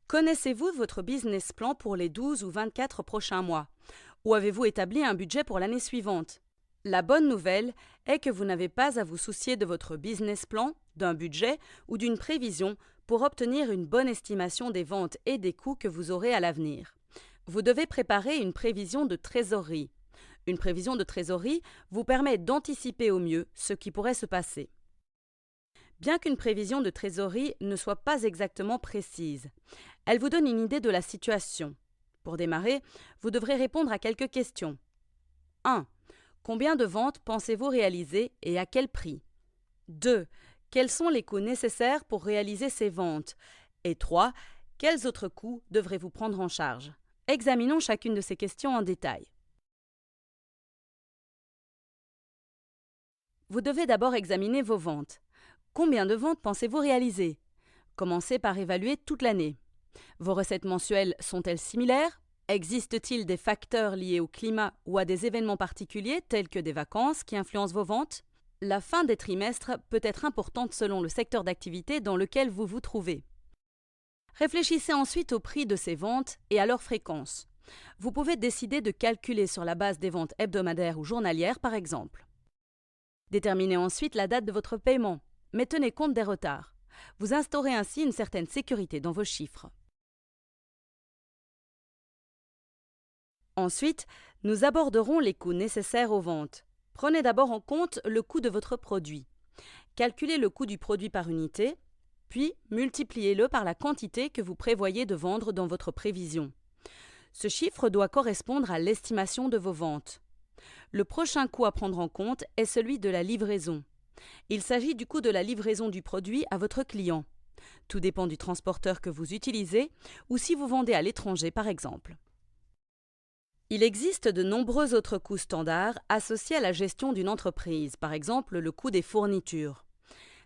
Connaissez-vous votre business plan pour les 12 ou 24 prochains mois? Ou avez-vous établi un budget pour l'année suivante? La bonne nouvelle est que vous n'avez pas à vous soucier de votre business plan, d'un budget ou d'une prévision pour obtenir une bonne estimation des ventes et des coûts que vous aurez à l'avenir. Vous devez préparer une prévision de trésorerie. Une prévision de trésorerie vous permet d'anticiper au mieux ce qui pourrait se passer. Bien qu'une prévision de trésorerie ne soit pas exactement précise, elle vous donne une idée de la situation. Pour démarrer, vous devrez répondre à quelques questions. 1. Combien de ventes pensez-vous réaliser et à quel prix? 2. Quels sont les coûts nécessaires pour réaliser ces ventes? Et 3. Quels autres coûts devrez-vous prendre en charge? Examinons chacune de ces questions en détail. Vous devez d'abord examiner vos ventes. Combien de ventes pensez-vous réaliser? Commencez par évaluer toute l'année. Vos recettes mensuelles sont-elles similaires? Existe-t-il des facteurs liés au climat ou à des événements particuliers tels que des vacances qui influencent vos ventes? La fin des trimestres peut être importante selon le secteur d'activité dans lequel vous vous trouvez. Réfléchissez ensuite au prix de ces ventes et à leur fréquence. Vous pouvez décider de calculer sur la base des ventes hebdomadaires ou journalières par exemple. Déterminez ensuite la date de votre paiement, mais tenez compte des retards. Vous instaurez ainsi une certaine sécurité dans vos chiffres. Ensuite, nous aborderons les coûts nécessaires aux ventes. Prenez d'abord en compte le coût de votre produit. Calculez le coût du produit par unité, puis multipliez-le par la quantité que vous prévoyez de vendre dans votre prévision. Ce chiffre doit correspondre à l'estimation de vos ventes. Le prochain coût à prendre en compte est celui de la livraison. Il s'agit du coût de la livraison du produit à votre client. Tout dépend du transporteur que vous utilisez ou si vous vendez à l'étranger par exemple. Il existe de nombreux autres coûts standards associés à la gestion d'une entreprise, par exemple le coût des fournitures.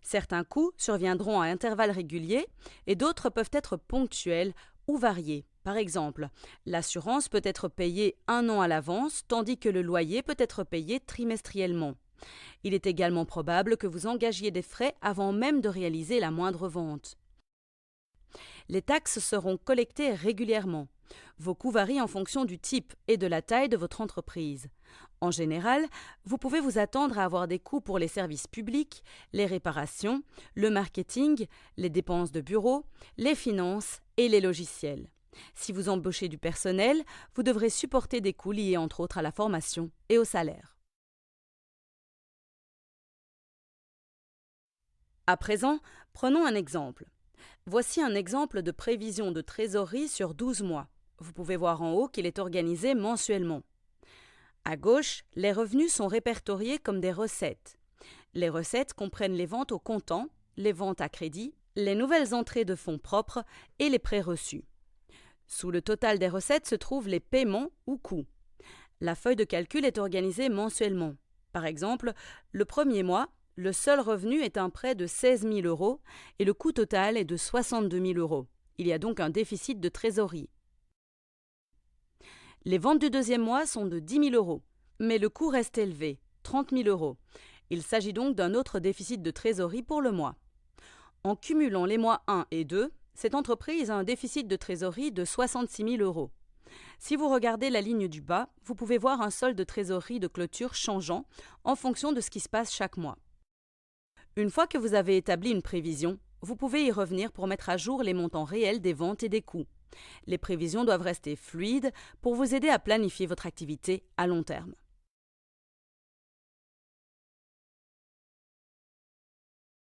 Certains coûts surviendront à intervalles réguliers et d'autres peuvent être ponctuels ou variés. Par exemple, l'assurance peut être payée 1 an à l'avance, tandis que le loyer peut être payé trimestriellement. Il est également probable que vous engagiez des frais avant même de réaliser la moindre vente. Les taxes seront collectées régulièrement. Vos coûts varient en fonction du type et de la taille de votre entreprise. En général, vous pouvez vous attendre à avoir des coûts pour les services publics, les réparations, le marketing, les dépenses de bureau, les finances et les logiciels. Si vous embauchez du personnel, vous devrez supporter des coûts liés entre autres à la formation et au salaire. À présent, prenons un exemple. Voici un exemple de prévision de trésorerie sur 12 mois. Vous pouvez voir en haut qu'il est organisé mensuellement. À gauche, les revenus sont répertoriés comme des recettes. Les recettes comprennent les ventes au comptant, les ventes à crédit, les nouvelles entrées de fonds propres et les prêts reçus. Sous le total des recettes se trouvent les paiements ou coûts. La feuille de calcul est organisée mensuellement. Par exemple, le premier mois, le seul revenu est un prêt de 16 000 € et le coût total est de 62 000 €. Il y a donc un déficit de trésorerie. Les ventes du deuxième mois sont de 10 000 €, mais le coût reste élevé, 30 000 €. Il s'agit donc d'un autre déficit de trésorerie pour le mois. En cumulant les mois 1 et 2, cette entreprise a un déficit de trésorerie de 66 000 €. Si vous regardez la ligne du bas, vous pouvez voir un solde de trésorerie de clôture changeant en fonction de ce qui se passe chaque mois. Une fois que vous avez établi une prévision, vous pouvez y revenir pour mettre à jour les montants réels des ventes et des coûts. Les prévisions doivent rester fluides pour vous aider à planifier votre activité à long terme.